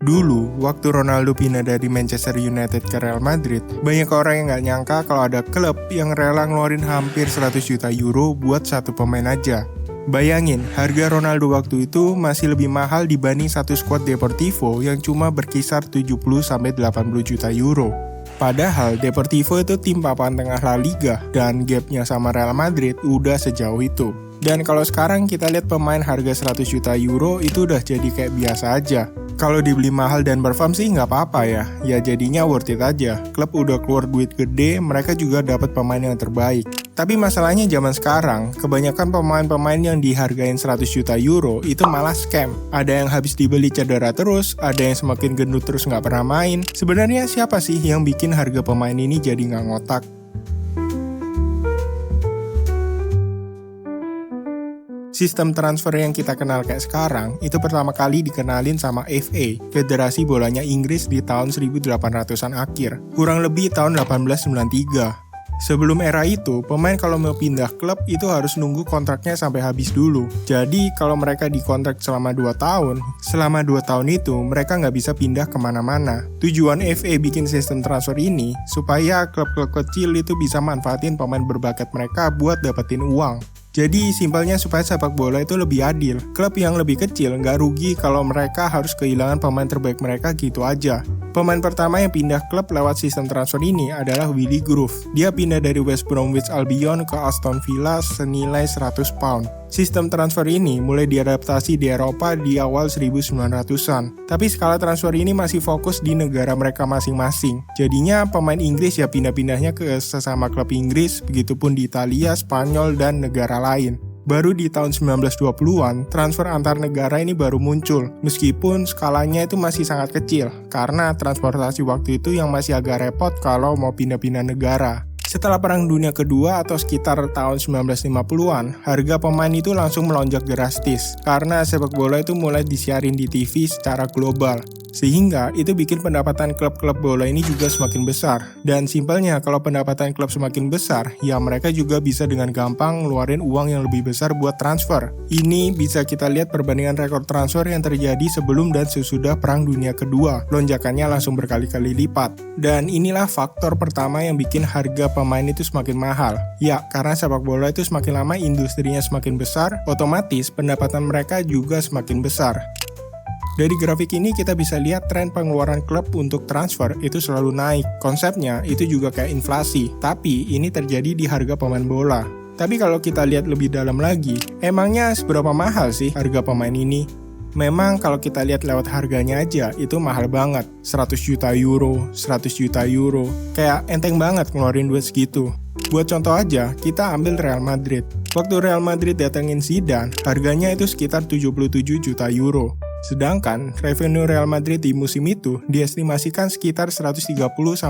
Dulu, waktu Ronaldo pindah dari Manchester United ke Real Madrid, banyak orang yang nggak nyangka kalau ada klub yang rela ngeluarin hampir 100 juta euro buat satu pemain aja. Bayangin, harga Ronaldo waktu itu masih lebih mahal dibanding satu skuad Deportivo yang cuma berkisar 70-80 juta euro. Padahal Deportivo itu tim papan tengah La Liga dan gapnya sama Real Madrid udah sejauh itu. Dan kalau sekarang kita lihat pemain harga 100 juta euro itu udah jadi kayak biasa aja. Kalau dibeli mahal dan perform sih nggak apa-apa ya. Ya jadinya worth it aja. Klub udah keluar duit gede, mereka juga dapat pemain yang terbaik. Tapi masalahnya zaman sekarang, kebanyakan pemain-pemain yang dihargain 100 juta euro itu malah scam. Ada yang habis dibeli cedera terus, ada yang semakin gendut terus nggak pernah main. Sebenarnya siapa sih yang bikin harga pemain ini jadi nggak ngotak? Sistem transfer yang kita kenal kayak sekarang, itu pertama kali dikenalin sama FA, Federasi Bolanya Inggris di tahun 1800-an akhir, kurang lebih tahun 1893. Sebelum era itu, pemain kalau mau pindah klub itu harus nunggu kontraknya sampai habis dulu. Jadi, kalau mereka dikontrak selama 2 tahun, selama 2 tahun itu mereka nggak bisa pindah kemana-mana. Tujuan FA bikin sistem transfer ini, supaya klub-klub kecil itu bisa manfaatin pemain berbakat mereka buat dapetin uang. Jadi simpelnya supaya sepak bola itu lebih adil. Klub yang lebih kecil nggak rugi kalau mereka harus kehilangan pemain terbaik mereka gitu aja. Pemain pertama yang pindah klub lewat sistem transfer ini adalah Willy Grove. Dia pindah dari West Bromwich Albion ke Aston Villa senilai 100 pound. Sistem transfer ini mulai diadaptasi di Eropa di awal 1900-an. Tapi skala transfer ini masih fokus di negara mereka masing-masing. Jadinya pemain Inggris ya pindah-pindahnya ke sesama klub Inggris, begitupun di Italia, Spanyol, dan negara lain. Baru di tahun 1920-an, transfer antar negara ini baru muncul, meskipun skalanya itu masih sangat kecil, karena transportasi waktu itu yang masih agak repot kalau mau pindah-pindah negara. Setelah Perang Dunia Kedua atau sekitar tahun 1950-an, harga pemain itu langsung melonjak drastis, karena sepak bola itu mulai disiarin di TV secara global. Sehingga itu bikin pendapatan klub-klub bola ini juga semakin besar. Dan simpelnya kalau pendapatan klub semakin besar, ya mereka juga bisa dengan gampang ngeluarin uang yang lebih besar buat transfer. Ini bisa kita lihat perbandingan rekor transfer yang terjadi sebelum dan sesudah Perang Dunia Kedua. Lonjakannya langsung berkali-kali lipat. Dan inilah faktor pertama yang bikin harga pemain itu semakin mahal. Ya, karena sepak bola itu semakin lama industrinya semakin besar, otomatis pendapatan mereka juga semakin besar. Dari grafik ini kita bisa lihat tren pengeluaran klub untuk transfer itu selalu naik. Konsepnya itu juga kayak inflasi, tapi ini terjadi di harga pemain bola. Tapi kalau kita lihat lebih dalam lagi, emangnya seberapa mahal sih harga pemain ini? Memang kalau kita lihat lewat harganya aja, itu mahal banget. 100 juta euro, 100 juta euro. Kayak enteng banget ngeluarin duit segitu. Buat contoh aja, kita ambil Real Madrid. Waktu Real Madrid datengin Zidane, harganya itu sekitar 77 juta euro. Sedangkan revenue Real Madrid di musim itu diestimasikan sekitar 130-150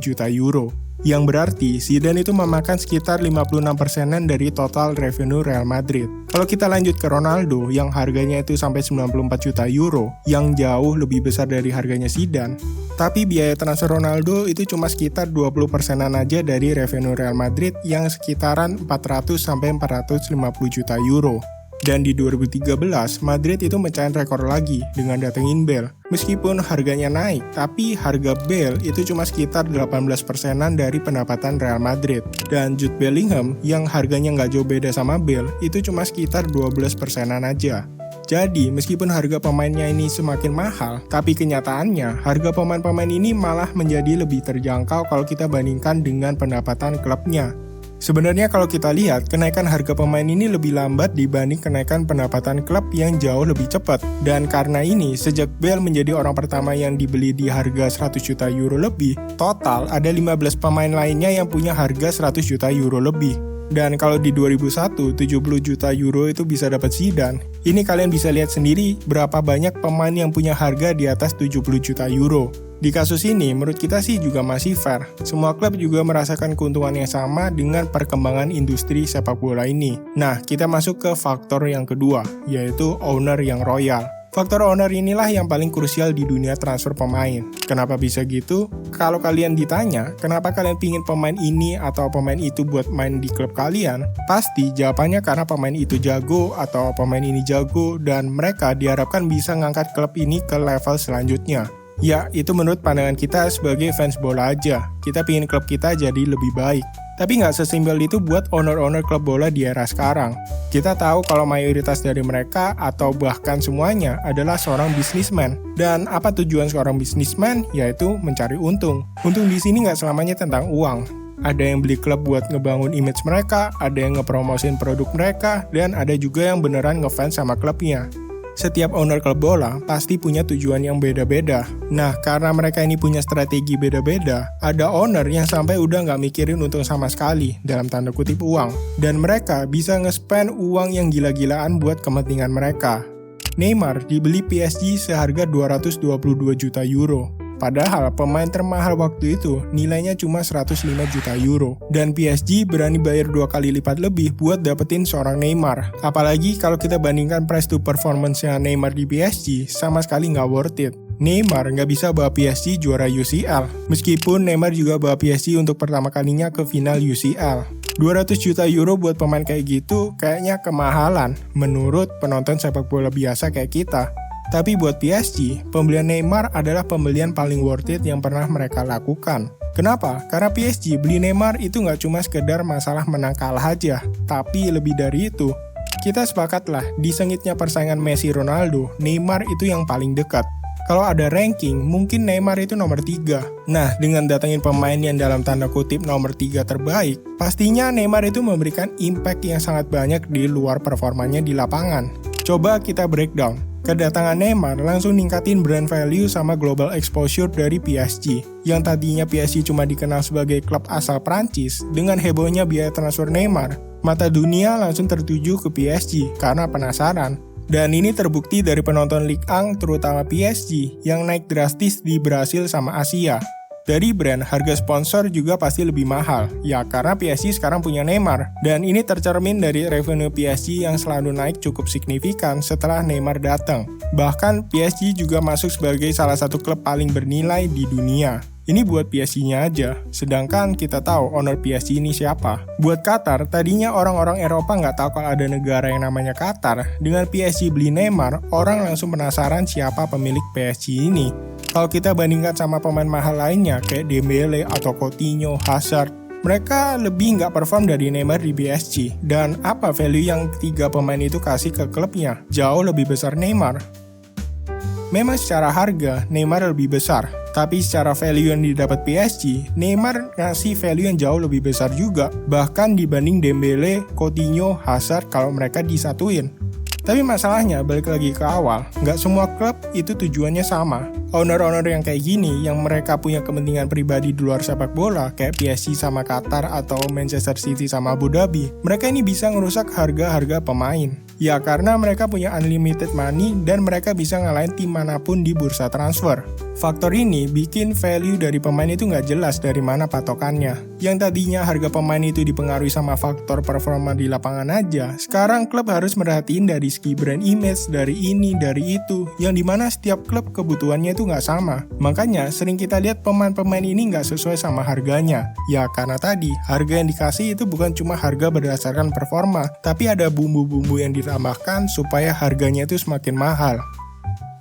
juta euro. Yang berarti Zidane itu memakan sekitar 56%-an dari total revenue Real Madrid. Kalau kita lanjut ke Ronaldo yang harganya itu sampai 94 juta euro, yang jauh lebih besar dari harganya Zidane. Tapi biaya transfer Ronaldo itu cuma sekitar 20%-an aja dari revenue Real Madrid yang sekitaran 400-450 juta euro. Dan di 2013, Madrid itu mecahin rekor lagi dengan datengin Bale. Meskipun harganya naik, tapi harga Bale itu cuma sekitar 18%-an dari pendapatan Real Madrid. Dan Jude Bellingham yang harganya nggak jauh beda sama Bale, itu cuma sekitar 12%-an aja. Jadi, meskipun harga pemainnya ini semakin mahal, tapi kenyataannya harga pemain-pemain ini malah menjadi lebih terjangkau kalau kita bandingkan dengan pendapatan klubnya. Sebenarnya kalau kita lihat, kenaikan harga pemain ini lebih lambat dibanding kenaikan pendapatan klub yang jauh lebih cepat. Dan karena ini, sejak Bale menjadi orang pertama yang dibeli di harga 100 juta euro lebih, total ada 15 pemain lainnya yang punya harga 100 juta euro lebih. Dan kalau di 2001, 70 juta euro itu bisa dapat Zidane. Ini kalian bisa lihat sendiri berapa banyak pemain yang punya harga di atas 70 juta euro. Di kasus ini, menurut kita sih juga masih fair. Semua klub juga merasakan keuntungan yang sama dengan perkembangan industri sepak bola ini. Nah, kita masuk ke faktor yang kedua, yaitu owner yang royal. Faktor owner inilah yang paling krusial di dunia transfer pemain. Kenapa bisa gitu? Kalau kalian ditanya, kenapa kalian pingin pemain ini atau pemain itu buat main di klub kalian? Pasti jawabannya karena pemain itu jago atau pemain ini jago dan mereka diharapkan bisa ngangkat klub ini ke level selanjutnya. Ya, itu menurut pandangan kita sebagai fans bola aja. Kita pingin klub kita jadi lebih baik. Tapi nggak sesimpel itu buat owner-owner klub bola di era sekarang. Kita tahu kalau mayoritas dari mereka atau bahkan semuanya adalah seorang bisnismen. Dan apa tujuan seorang bisnismen? Yaitu mencari untung. Untung di sini nggak selamanya tentang uang. Ada yang beli klub buat ngebangun image mereka, ada yang ngepromosin produk mereka, dan ada juga yang beneran ngefans sama klubnya. Setiap owner klub bola pasti punya tujuan yang beda-beda. Nah, karena mereka ini punya strategi beda-beda, ada owner yang sampai udah nggak mikirin untung sama sekali, dalam tanda kutip uang. Dan mereka bisa nge-spend uang yang gila-gilaan buat kepentingan mereka. Neymar dibeli PSG seharga 222 juta euro. Padahal pemain termahal waktu itu nilainya cuma 105 juta euro. Dan PSG berani bayar 2 kali lipat lebih buat dapetin seorang Neymar. Apalagi kalau kita bandingkan price to performance-nya Neymar di PSG, sama sekali nggak worth it. Neymar nggak bisa bawa PSG juara UCL. Meskipun Neymar juga bawa PSG untuk pertama kalinya ke final UCL. 200 juta euro buat pemain kayak gitu kayaknya kemahalan menurut penonton sepak bola biasa kayak kita. Tapi buat PSG, pembelian Neymar adalah pembelian paling worth it yang pernah mereka lakukan. Kenapa? Karena PSG beli Neymar itu nggak cuma sekedar masalah menang kalah aja, tapi lebih dari itu. Kita sepakatlah, di sengitnya persaingan Messi-Ronaldo, Neymar itu yang paling dekat. Kalau ada ranking, mungkin Neymar itu nomor 3. Nah, dengan datangin pemain yang dalam tanda kutip nomor 3 terbaik, pastinya Neymar itu memberikan impact yang sangat banyak di luar performanya di lapangan. Coba kita breakdown. Kedatangan Neymar langsung ningkatin brand value sama global exposure dari PSG. Yang tadinya PSG cuma dikenal sebagai klub asal Prancis, dengan hebohnya biaya transfer Neymar, mata dunia langsung tertuju ke PSG karena penasaran. Dan ini terbukti dari penonton Ligue 1 terutama PSG yang naik drastis di Brasil sama Asia. Dari brand, harga sponsor juga pasti lebih mahal. Ya, karena PSG sekarang punya Neymar. Dan ini tercermin dari revenue PSG yang selalu naik cukup signifikan setelah Neymar datang. Bahkan, PSG juga masuk sebagai salah satu klub paling bernilai di dunia. Ini buat PSG-nya aja, sedangkan kita tahu owner PSG ini siapa. Buat Qatar, tadinya orang-orang Eropa nggak tahu kalau ada negara yang namanya Qatar. Dengan PSG beli Neymar, orang langsung penasaran siapa pemilik PSG ini. Kalau kita bandingkan sama pemain mahal lainnya kayak Dembele atau Coutinho, Hazard, mereka lebih nggak perform dari Neymar di PSG. Dan apa value yang ketiga pemain itu kasih ke klubnya? Jauh lebih besar Neymar. Memang secara harga, Neymar lebih besar. Tapi secara value yang didapat PSG, Neymar ngasih value yang jauh lebih besar juga. Bahkan dibanding Dembele, Coutinho, Hazard kalau mereka disatuin. Tapi masalahnya, balik lagi ke awal, nggak semua klub itu tujuannya sama. Owner-owner yang kayak gini, yang mereka punya kepentingan pribadi di luar sepak bola, kayak PSG sama Qatar atau Manchester City sama Abu Dhabi, mereka ini bisa ngerusak harga-harga pemain. Ya karena mereka punya unlimited money dan mereka bisa ngalahin tim manapun di bursa transfer. Faktor ini bikin value dari pemain itu nggak jelas dari mana patokannya. Yang tadinya harga pemain itu dipengaruhi sama faktor performa di lapangan aja, sekarang klub harus merhatiin dari segi brand image, dari ini, dari itu, yang dimana setiap klub kebutuhannya itu nggak sama. Makanya sering kita lihat pemain-pemain ini nggak sesuai sama harganya. Ya karena tadi, harga yang dikasih itu bukan cuma harga berdasarkan performa, tapi ada bumbu-bumbu yang ditambahkan supaya harganya itu semakin mahal.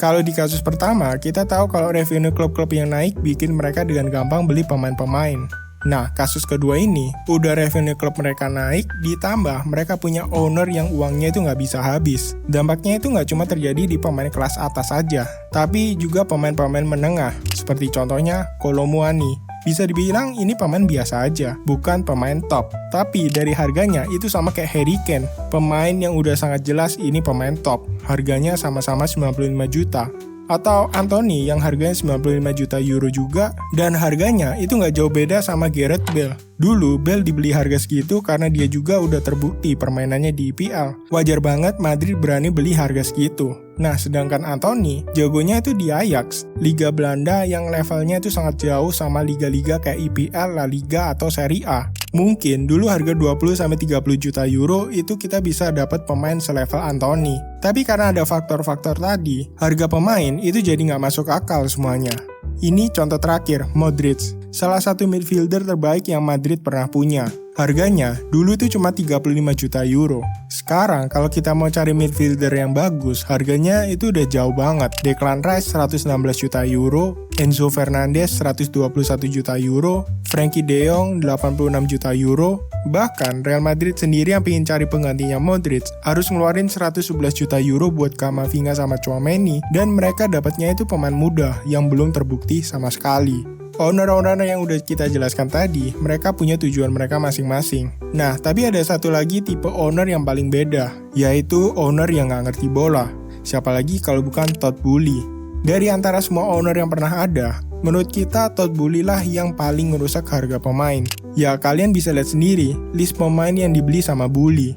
Kalau di kasus pertama, kita tahu kalau revenue klub-klub yang naik bikin mereka dengan gampang beli pemain-pemain. Nah, kasus kedua ini, udah revenue klub mereka naik, ditambah mereka punya owner yang uangnya itu nggak bisa habis. Dampaknya itu nggak cuma terjadi di pemain kelas atas saja, tapi juga pemain-pemain menengah, seperti contohnya Kolo Muani. Bisa dibilang ini pemain biasa aja, bukan pemain top. Tapi dari harganya itu sama kayak Harry Kane, pemain yang udah sangat jelas ini pemain top. Harganya sama-sama 95 juta. Atau Anthony yang harganya 95 juta euro juga, dan harganya itu nggak jauh beda sama Gareth Bale. Dulu Bale dibeli harga segitu karena dia juga udah terbukti permainannya di IPL. Wajar banget Madrid berani beli harga segitu. Nah, sedangkan Anthony, jagonya itu di Ajax, Liga Belanda yang levelnya itu sangat jauh sama liga-liga kayak IPL, La Liga, atau Serie A. Mungkin dulu harga 20-30 juta euro itu kita bisa dapat pemain selevel Anthony. Tapi karena ada faktor-faktor tadi, harga pemain itu jadi nggak masuk akal semuanya. Ini contoh terakhir, Modric. Salah satu midfielder terbaik yang Madrid pernah punya. Harganya dulu itu cuma 35 juta euro. Sekarang kalau kita mau cari midfielder yang bagus, harganya itu udah jauh banget. Declan Rice 116 juta euro, Enzo Fernandez 121 juta euro, Frankie De Jong 86 juta euro. Bahkan Real Madrid sendiri yang pengen cari penggantinya Modric harus ngeluarin 111 juta euro buat Camavinga sama Tchouaméni, dan mereka dapatnya itu pemain muda yang belum terbukti sama sekali. Owner-owner yang udah kita jelaskan tadi, mereka punya tujuan mereka masing-masing. Nah, tapi ada satu lagi tipe owner yang paling beda, yaitu owner yang nggak ngerti bola. Siapa lagi kalau bukan Todd Boehly. Dari antara semua owner yang pernah ada, menurut kita Todd Boehly lah yang paling ngerusak harga pemain. Ya, kalian bisa lihat sendiri list pemain yang dibeli sama Boehly.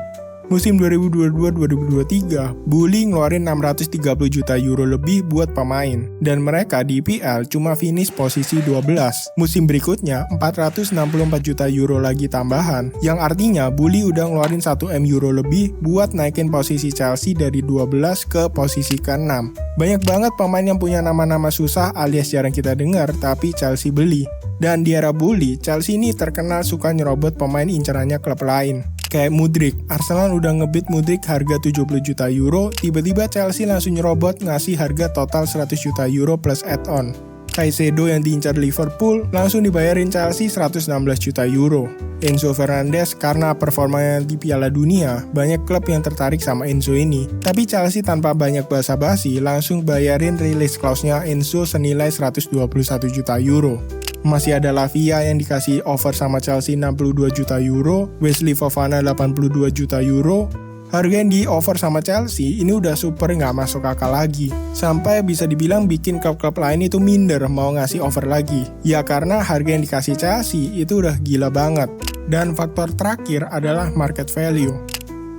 Musim 2022-2023, Boehly ngeluarin 630 juta euro lebih buat pemain, dan mereka di IPL cuma finish posisi 12. Musim berikutnya, 464 juta euro lagi tambahan, yang artinya Boehly udah ngeluarin 1 M euro lebih buat naikin posisi Chelsea dari 12 ke posisi ke-6. Banyak banget pemain yang punya nama-nama susah alias jarang kita dengar, tapi Chelsea beli. Dan di era Boehly, Chelsea ini terkenal suka nyerobot pemain incerannya klub lain. Kayak Mudryk, Arsenal udah ngebid Mudryk harga 70 juta euro, tiba-tiba Chelsea langsung nyerobot ngasih harga total 100 juta euro plus add-on. Caicedo yang diincar Liverpool langsung dibayarin Chelsea 116 juta euro. Enzo Fernandez karena performanya di Piala Dunia, banyak klub yang tertarik sama Enzo ini. Tapi Chelsea tanpa banyak basa-basi langsung bayarin release clause-nya Enzo senilai 121 juta euro. Masih ada Lavia yang dikasih offer sama Chelsea 62 juta euro, Wesley Fofana 82 juta euro. Harga yang di offer sama Chelsea ini udah super nggak masuk akal lagi. Sampai bisa dibilang bikin klub-klub lain itu minder mau ngasih offer lagi. Ya karena harga yang dikasih Chelsea itu udah gila banget. Dan faktor terakhir adalah market value.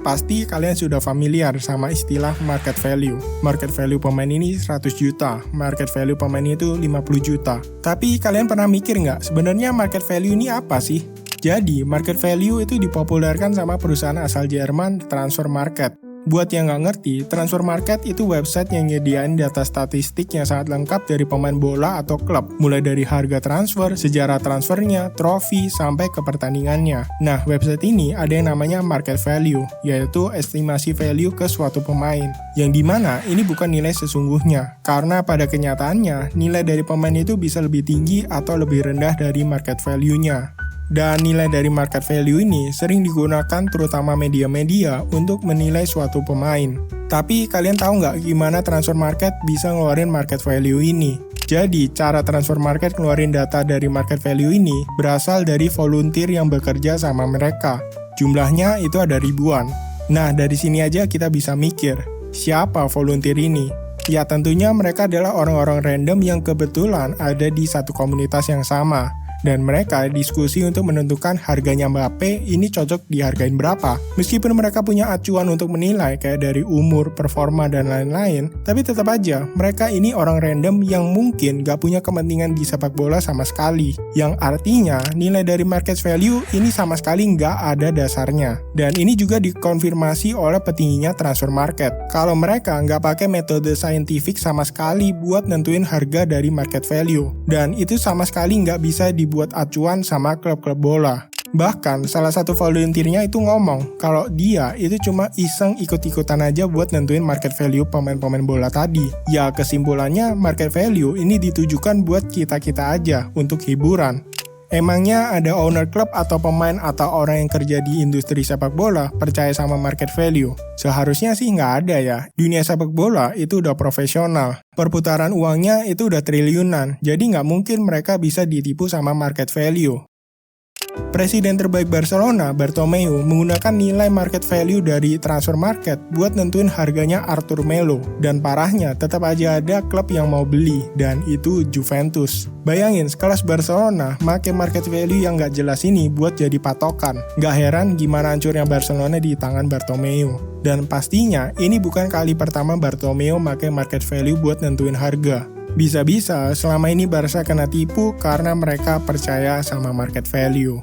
Pasti kalian sudah familiar sama istilah market value. Market value pemain ini 100 juta, market value pemain itu 50 juta. Tapi kalian pernah mikir nggak, sebenarnya market value ini apa sih? Jadi, market value itu dipopulerkan sama perusahaan asal Jerman, Transfer Market. Buat yang nggak ngerti, Transfer Market itu website yang nyediain data statistik yang sangat lengkap dari pemain bola atau klub, mulai dari harga transfer, sejarah transfernya, trofi, sampai ke pertandingannya. Nah, website ini ada yang namanya market value, yaitu estimasi value ke suatu pemain, yang dimana ini bukan nilai sesungguhnya, karena pada kenyataannya, nilai dari pemain itu bisa lebih tinggi atau lebih rendah dari market value-nya. Dan nilai dari market value ini sering digunakan terutama media-media untuk menilai suatu pemain. Tapi kalian tahu nggak gimana transfer market bisa ngeluarin market value ini? Jadi cara transfer market ngeluarin data dari market value ini berasal dari volunteer yang bekerja sama mereka. Jumlahnya itu ada ribuan. Nah dari sini aja kita bisa mikir, siapa volunteer ini? Ya tentunya mereka adalah orang-orang random yang kebetulan ada di satu komunitas yang sama. Dan mereka diskusi untuk menentukan harganya Mbappe ini cocok dihargain berapa. Meskipun mereka punya acuan untuk menilai kayak dari umur, performa, dan lain-lain, tapi tetap aja mereka ini orang random yang mungkin gak punya kepentingan di sepak bola sama sekali. Yang artinya nilai dari market value ini sama sekali gak ada dasarnya. Dan ini juga dikonfirmasi oleh petingginya transfer market. Kalau mereka gak pakai metode saintifik sama sekali buat nentuin harga dari market value. Dan itu sama sekali gak bisa dibuat acuan sama klub-klub bola. Bahkan salah satu volunteernya itu ngomong kalau dia itu cuma iseng ikut-ikutan aja buat nentuin market value pemain-pemain bola tadi. Ya kesimpulannya market value ini ditujukan buat kita-kita aja untuk hiburan. Emangnya ada owner klub atau pemain atau orang yang kerja di industri sepak bola percaya sama market value? Seharusnya sih nggak ada ya. Dunia sepak bola itu udah profesional. Perputaran uangnya itu udah triliunan. Jadi nggak mungkin mereka bisa ditipu sama market value. Presiden terbaik Barcelona, Bartomeu, menggunakan nilai market value dari transfer market buat nentuin harganya Arthur Melo. Dan parahnya, tetap aja ada klub yang mau beli, dan itu Juventus. Bayangin, sekelas Barcelona, make market value yang gak jelas ini buat jadi patokan. Gak heran gimana hancurnya Barcelona di tangan Bartomeu. Dan pastinya, ini bukan kali pertama Bartomeu make market value buat nentuin harga. Bisa-bisa selama ini Barca kena tipu karena mereka percaya sama market value.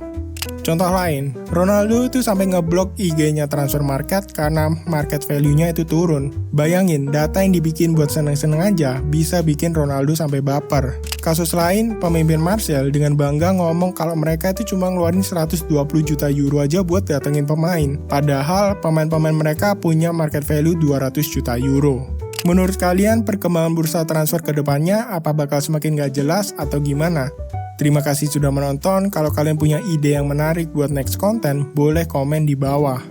Contoh lain, Ronaldo itu sampai ngeblok IG-nya transfer market karena market value-nya itu turun. Bayangin, data yang dibikin buat seneng-seneng aja bisa bikin Ronaldo sampai baper. Kasus lain, pemimpin Marseille dengan bangga ngomong kalau mereka itu cuma ngeluarin 120 juta euro aja buat datengin pemain. Padahal pemain-pemain mereka punya market value 200 juta euro. Menurut kalian, perkembangan bursa transfer ke depannya apa bakal semakin gak jelas atau gimana? Terima kasih sudah menonton. Kalau kalian punya ide yang menarik buat next content, boleh komen di bawah.